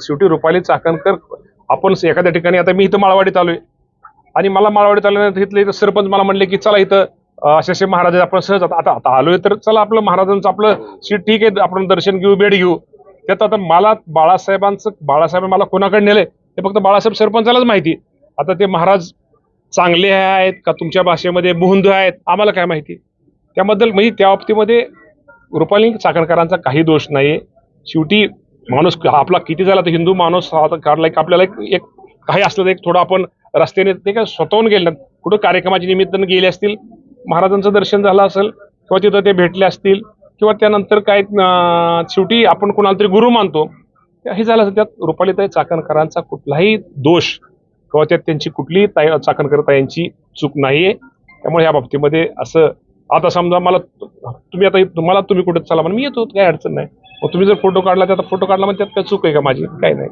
शेवटी रुपाली चाकणकर आपण एखाद्या ठिकाणी आता मी इथं माळवाडीत आलोय आणि मला माळवाडीत आल्यानंतर इथले सरपंच मला म्हणले की चला इथं असे महाराज आपण सहज आता आलोय तर चला आपलं महाराजांचं आपलं सीट ठीक आहे आपण दर्शन घेऊ भेट घेऊ. त्यात आता मला बाळासाहेब मला कोणाकडे नेलंय ते फक्त बाळासाहेब सरपंचालाच माहिती. आता ते महाराज चांगले आहेत का तुमच्या भाषेमध्ये बुहुंद आहेत आम्हाला काय माहिती. त्याबद्दल म्हणजे त्या बाबतीमध्ये रुपाली चाकणकरांचा काही दोष नाही. शेवटी माणूस आपला किती झाला तर हिंदू माणूस काढला की आपल्याला एक काही असलं तर एक थोडं आपण रस्त्याने ते काय स्वतःहून गेले कुठं कार्यक्रमाच्या निमित्तानं गेले असतील महाराजांचं दर्शन झालं असेल किंवा तिथं ते भेटले असतील किंवा त्यानंतर काय शेवटी आपण कोणाला तरी गुरु मानतो हे झालं असेल. त्यात रुपालीताई चाकणकरांचा कुठलाही दोष किंवा त्यात त्यांची कुठलीही चाकणकर ताईंची चूक नाहीये. त्यामुळे या बाबतीमध्ये असं आता समजा मला तुम्ही कुठे चला म्हणून मी येतो काही अडचण नाही. मग तुम्ही जर फोटो काढला त्यात फोटो काढला म्हणजे त्यात काय चूक आहे का माझी? काय नाही.